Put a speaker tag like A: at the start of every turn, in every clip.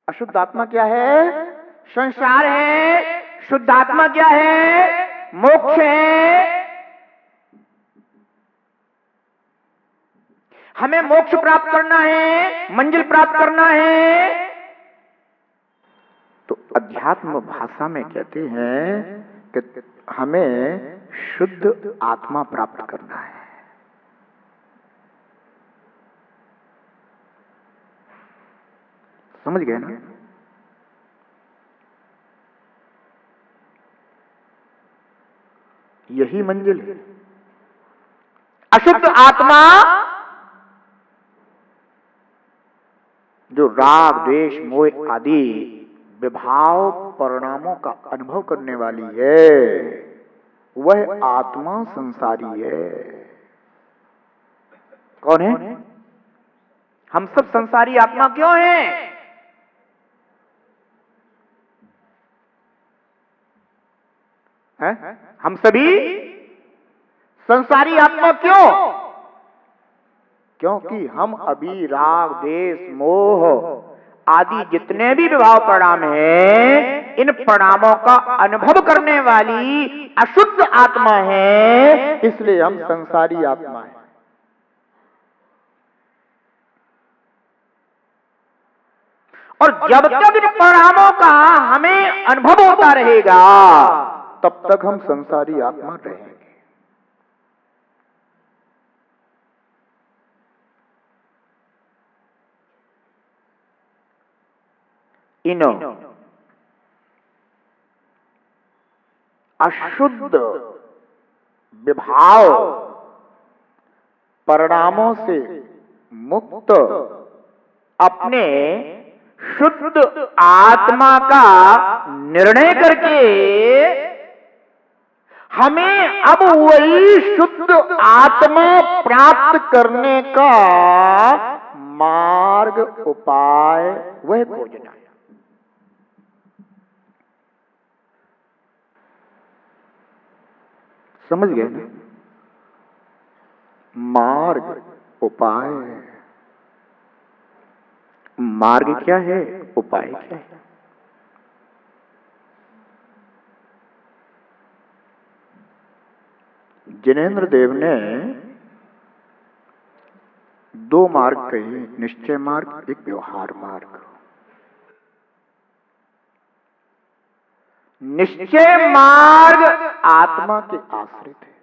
A: अशुद्ध आत्मा क्या है? संसार है। शुद्ध आत्मा क्या है? मोक्ष है। हमें मोक्ष प्राप्त करना है, मंजिल प्राप्त करना है, तो अध्यात्म भाषा में कहते हैं कि हमें शुद्ध आत्मा प्राप्त करना है। समझ गए ना? यही मंजिल है। अशुद्ध आत्मा जो राग, द्वेष, मोह आदि विभाव परिणामों का अनुभव करने वाली है, वह आत्मा संसारी है। कौन है? हम सब संसारी आत्मा क्यों हैं? हम सभी संसारी आत्मा क्यों? क्योंकि हम अभी राग, द्वेष, मोह आदि जितने भी विभाव परिणाम हैं, इन परिणामों का अनुभव करने वाली अशुद्ध आत्मा है, इसलिए हम संसारी आत्मा हैं। और जब तक इन परिणामों का हमें अनुभव होता रहेगा, तब तक हम संसारी आत्मा रहेंगे। इन अशुद्ध विभाव परिणामों से मुक्त अपने शुद्ध आत्मा का निर्णय करके हमें अब वही शुद्ध आत्मा प्राप्त करने का मार्ग, उपाय वह खोजना है। समझ गए ना? मार्ग, उपाय। मार्ग क्या है? उपाय क्या है? जिनेंद्र देव ने दो मार्ग कहे, निश्चय मार्ग, एक व्यवहार मार्ग। निश्चय मार्ग आत्मा के आश्रित है।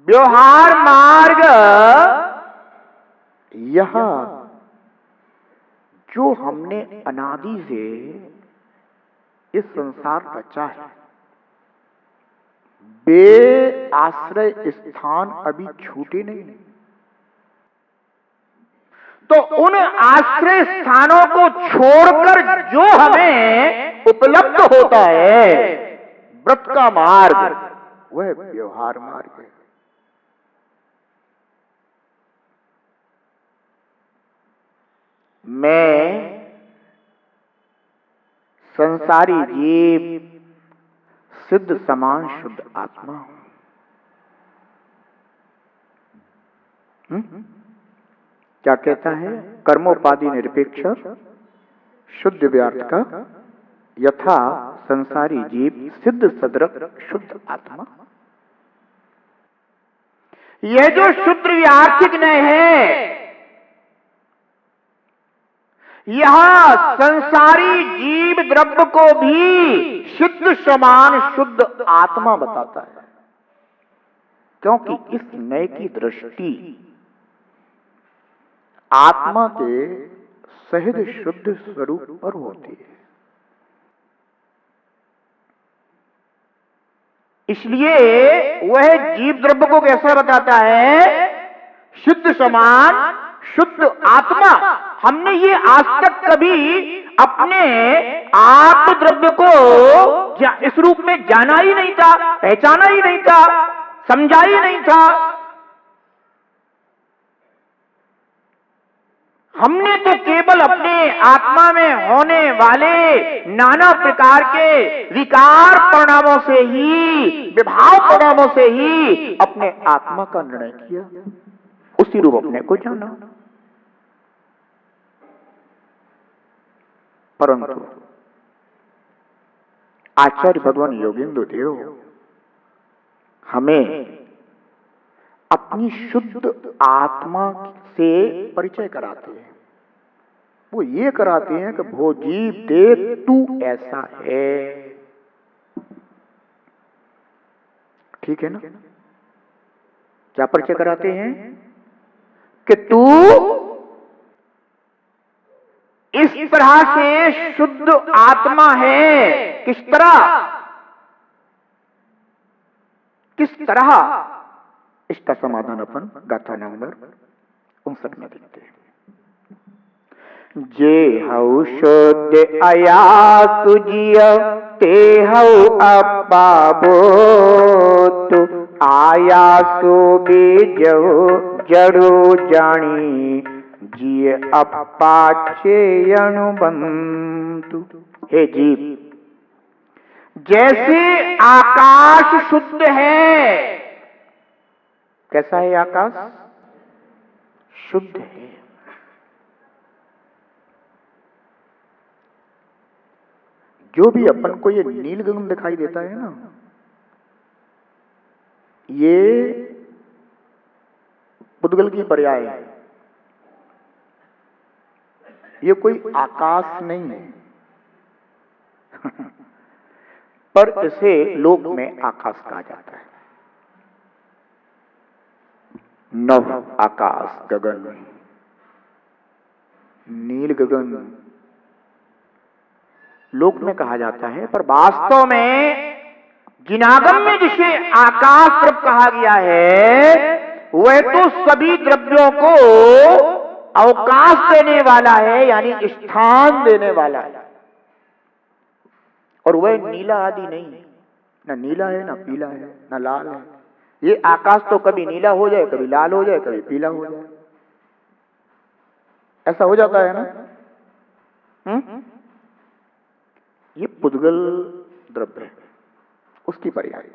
A: व्यवहार मार्ग यह जो हमने अनादि से इस संसार रचा है, वे आश्रय स्थान अभी छूटे नहीं। तो उन आश्रय स्थानों को छोड़कर जो हमें उपलब्ध होता है, व्रत का मार्ग, वह व्यवहार मार्ग है। मैं संसारी जीव, सिद्ध समान शुद्ध आत्मा हूं। क्या कहता है? कर्मोपाधि निरपेक्ष शुद्ध व्यर्थ का, यथा संसारी जीव सिद्ध सदृक शुद्ध आत्मा। यह जो शुद्ध व्यार्थिक न्याय है, यह संसारी जीव द्रव्य को भी शुद्ध समान शुद्ध आत्मा बताता है। क्योंकि इस न्याय की दृष्टि आत्मा के सहज शुद्ध स्वरूप पर होती है। इसलिए वह जीव द्रव्य को कैसा बताता है? शुद्ध समान शुद्ध आत्मा। हमने ये आज तक कभी अपने आत्म द्रव्य को इस रूप में जाना ही नहीं था, पहचाना ही नहीं था, समझा ही नहीं था। हमने तो केवल अपने आत्मा में होने वाले नाना प्रकार के विकार परिणामों से ही, विभाव परिणामों से ही अपने आत्मा का निर्णय किया, उसी रूप अपने को जाना। परंतु आचार्य भगवान योगेंद्र देव हमें अपनी शुद्ध आत्मा से परिचय कराते हैं। वो ये कराते हैं कि भो जीव देख तू ऐसा है। ठीक है ना? क्या परिचय कराते हैं? कि तू इस तरह से शुद्ध आत्मा है। किस तरह? किस तरह? इसका समाधान अपन गाथा नंबर 59 में देखते हैं। जे हऊ शुद्ध आया तुझिय ते हऊ अपाबो तु आया सो बीजो जड़ो जानी जिय अपाचे अणुबंतु। हे जीव, जैसे आकाश शुद्ध है। कैसा है आकाश? शुद्ध है। जो भी अपन को ये नील गगन दिखाई देता है ना, ये पुद्गल की पर्याय है। ये कोई आकाश नहीं है पर इसे लोक में आकाश कहा जाता है। नव आकाश गगन, नील गगन लोक में कहा जाता है, पर वास्तव में जिनागम में जिसे आकाश द्रव्य कहा गया है वह तो सभी द्रव्यों को अवकाश देने वाला है, यानी स्थान देने वाला है। और वह नीला आदि नहीं है, ना नीला है, ना पीला है, ना लाल है। ये आकाश तो कभी नीला हो जाए, कभी लाल हो जाए, कभी पीला हो जाए, ऐसा हो जाता है ना। ये पुद्गल द्रव्य है, उसकी पर्याय।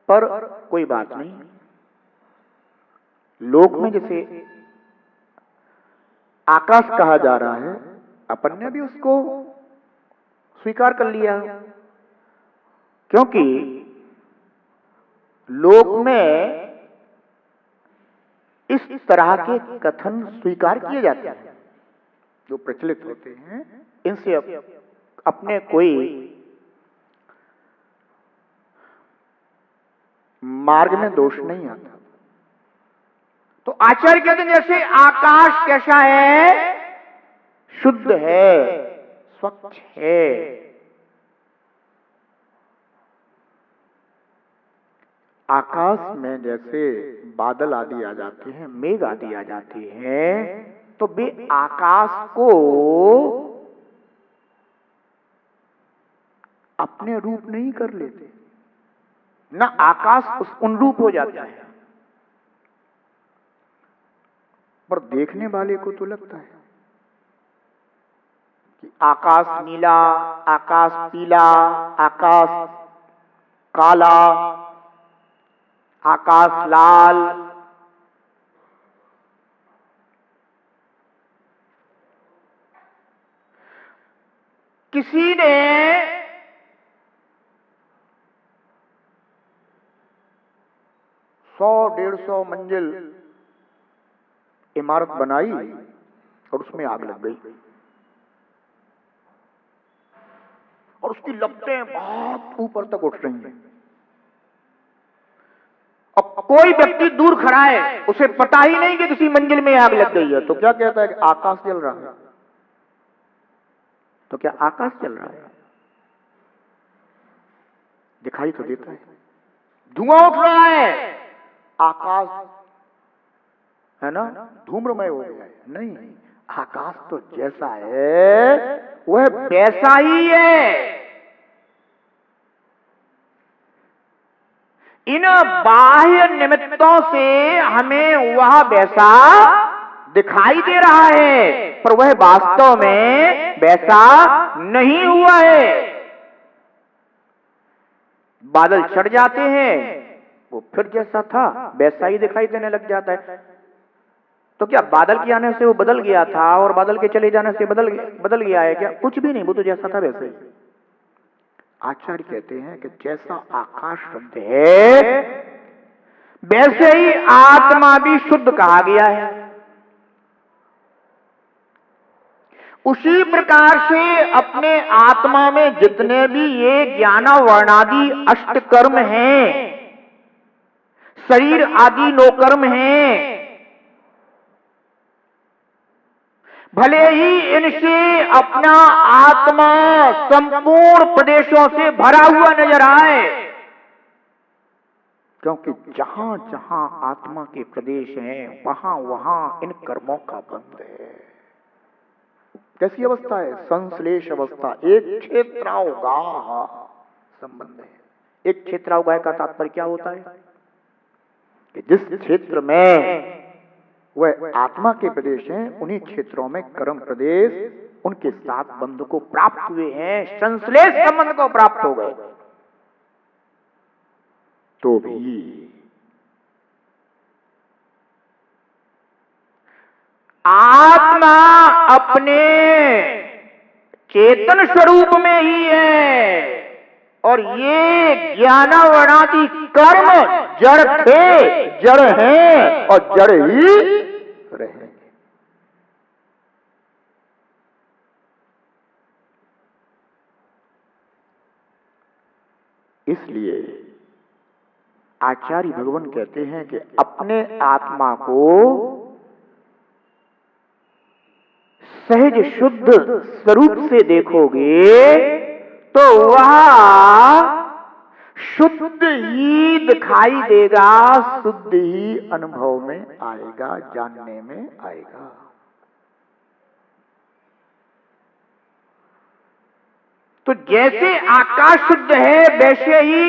A: पर कोई बात नहीं, लोक में जैसे आकाश कहा जा रहा है, अपन ने भी उसको स्वीकार कर लिया, क्योंकि लोक में इस तरह के कथन स्वीकार किए जाते हैं जो प्रचलित होते हैं। इनसे अपने कोई मार्ग में दोष नहीं आता। तो आचार्य कहते हैं जैसे आकाश कैसा है? शुद्ध है, स्वच्छ है। आकाश में जैसे बादल आदि आ जाते हैं, मेघ आदि आ जाते हैं, तो वे आकाश को अपने रूप नहीं कर लेते, ना आकाश उन रूप हो जाता है। पर देखने वाले को तो लगता है कि आकाश नीला, आकाश पीला, आकाश काला, आकाश लाल। किसी ने 100-150 मंजिल इमारत बनाई और उसमें आग लग गई और उसकी लपटें बहुत ऊपर तक उठ रही हैं। अब कोई व्यक्ति दूर खड़ा है, उसे पता ही नहीं कि किसी मंजिल में आग लग गई है, तो क्या कहता है कि आकाश जल रहा है। तो क्या आकाश जल रहा है? दिखाई तो देता है, धुआं उठ रहा है, आकाश है ना धूम्रमय हो गया है। नहीं, आकाश तो जैसा है वह वैसा ही है। इन बाह्य निमित्तों से हमें वह वैसा दिखाई दे रहा है, पर वह वास्तव में वैसा नहीं हुआ है। बादल छट जाते हैं, वो फिर जैसा था वैसा ही दिखाई देने लग जाता है। तो क्या बादल के आने से वो बदल गया था और बादल के चले जाने से बदल गया है क्या? कुछ भी नहीं, वो तो जैसा था वैसे ही। आचार्य कहते हैं कि जैसा आकाश शुद्ध है वैसे ही आत्मा भी शुद्ध कहा गया है। उसी प्रकार से अपने आत्मा में जितने भी ये ज्ञान वर्णादि अष्ट कर्म हैं, शरीर आदि 9 कर्म हैं, भले ही इनसे अपना आत्मा संपूर्ण प्रदेशों से भरा हुआ नजर आए, क्योंकि जहां जहां आत्मा के प्रदेश हैं वहां वहां इन कर्मों का बंध है। कैसी अवस्था है? संश्लेष अवस्था। एक क्षेत्रावगाह संबंध है। एक क्षेत्रावगाह का तात्पर्य क्या होता है कि जिस क्षेत्र में वह आत्मा के प्रदेश हैं उन्हीं क्षेत्रों में कर्म प्रदेश उनके साथ बंध को प्राप्त हुए हैं, संश्लेष संबंध को प्राप्त हो गए। तो भी आत्मा अपने चेतन स्वरूप में ही है और ये ज्ञानावरणादि कर्म जड़ थे, जड़ हैं और जड़ ही रहेंगे। इसलिए आचार्य भगवान कहते हैं कि अपने आत्मा को सहज शुद्ध स्वरूप से देखोगे तो वह शुद्ध ही दिखाई देगा, शुद्ध ही अनुभव में आएगा, जानने में आएगा। तो जैसे आकाश शुद्ध है वैसे ही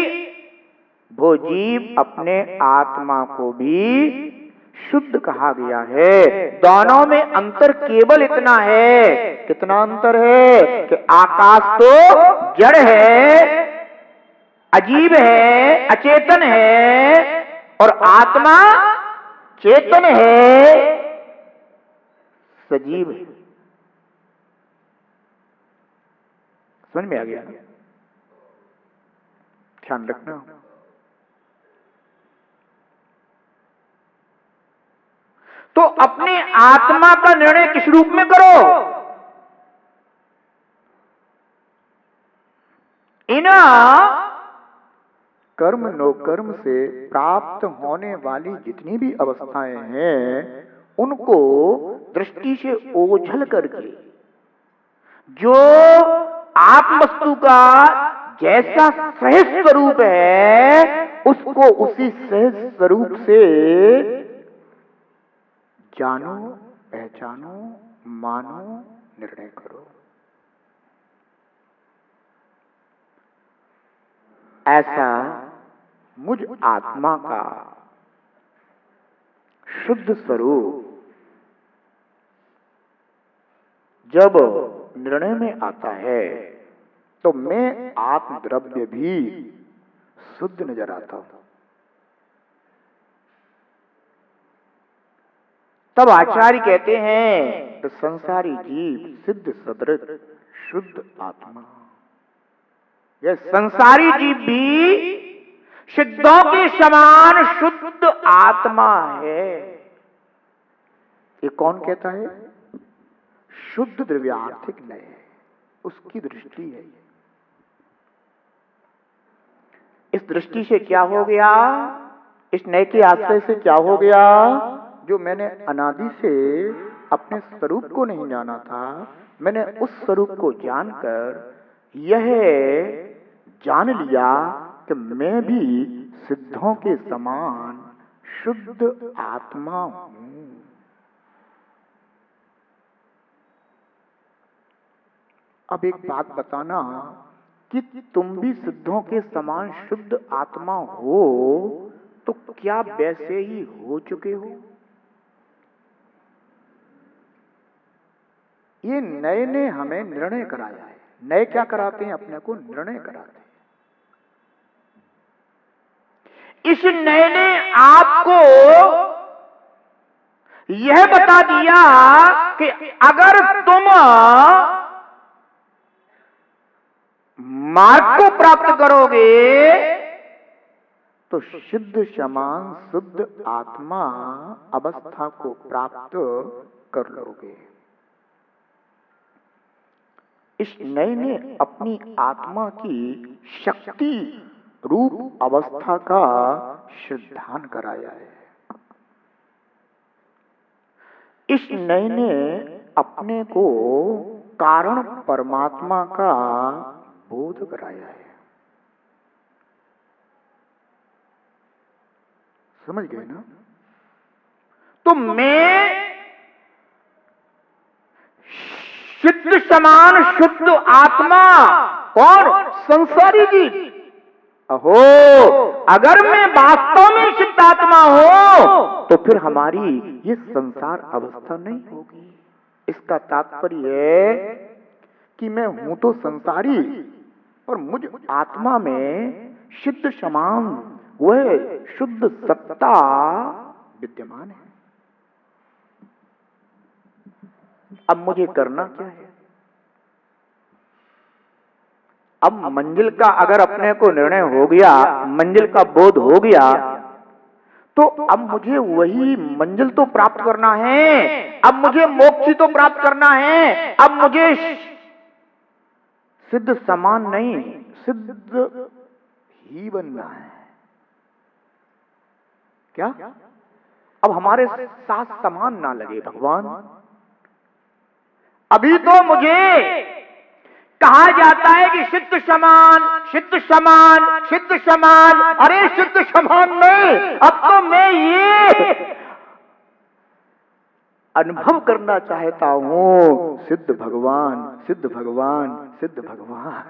A: वो जीव अपने आत्मा को भी शुद्ध कहा गया है। दोनों में अंतर केवल इतना है, कितना अंतर है कि आकाश तो जड़ है, अजीब है, अचेतन है और आत्मा चेतन है, सजीव है। समझ में आ गया? ध्यान रखना। तो अपने आत्मा का निर्णय किस रूप में करो? इन कर्म नो कर्म से प्राप्त होने वाली जितनी भी अवस्थाएं हैं उनको दृष्टि से ओझल करके जो आत्म वस्तु का जैसा सहज स्वरूप है उसको उसी सहज स्वरूप से जानो, पहचानो, मानो, निर्णय करो। ऐसा मुझ आत्मा का शुद्ध स्वरूप जब निर्णय में आता है तो मैं आत्म द्रव्य भी शुद्ध नजर आता हूं। तब आचार्य कहते हैं तो संसारी जीव सिद्ध सदृश शुद्ध आत्मा। यह संसारी जीव भी सिद्धों के समान शुद्ध आत्मा है। ये कौन कहता है? शुद्ध द्रव्यार्थिक नय, उसकी दृष्टि है। इस दृष्टि से क्या हो गया? इस नय के आश्रय से क्या हो गया? जो मैंने अनादि से अपने स्वरूप को नहीं जाना था, मैंने उस स्वरूप को जानकर यह जान लिया कि मैं भी सिद्धों के समान शुद्ध आत्मा हूं। अब एक बात बताना कि तुम भी सिद्धों के समान शुद्ध आत्मा हो तो क्या वैसे ही हो चुके हो? ये नए ने हमें निर्णय कराया है। नए क्या कराते हैं? अपने को निर्णय कराते हैं। इस नए ने आपको यह बता दिया कि अगर तुम मार्ग को प्राप्त करोगे तो शुद्ध समान शुद्ध आत्मा अवस्था को प्राप्त कर लोगे। इस नए ने अपनी आत्मा की शक्ति रूप अवस्था का सिद्धांत कराया है। इस नए ने अपने को कारण परमात्मा का बोध कराया है। समझ गए ना? तो मैं शुद्ध समान शुद्ध आत्मा कौन? संसारी जीव। अहो, अगर मैं वास्तव में शुद्ध आत्मा हूं तो फिर हमारी ये संसार अवस्था नहीं होगी। इसका तात्पर्य है कि मैं हूं तो संसारी और मुझ आत्मा में शुद्ध समान वह शुद्ध सत्ता विद्यमान है। अब मुझे करना क्या है? अब मंजिल का अगर अपने को निर्णय हो गया, मंजिल का बोध हो गया, तो अब मुझे वही मंजिल तो प्राप्त करना है। अब मुझे मोक्ष तो प्राप्त करना है। अब मुझे सिद्ध समान नहीं, सिद्ध ही बनना है। क्या? अब हमारे साथ समान ना लगे भगवान। अभी तो मुझे कहा जाता है कि सिद्ध समान, सिद्ध समान, सिद्ध समान। अरे सिद्ध समान नहीं, अब तो मैं ये अनुभव करना चाहता हूं, सिद्ध भगवान, सिद्ध भगवान, सिद्ध भगवान।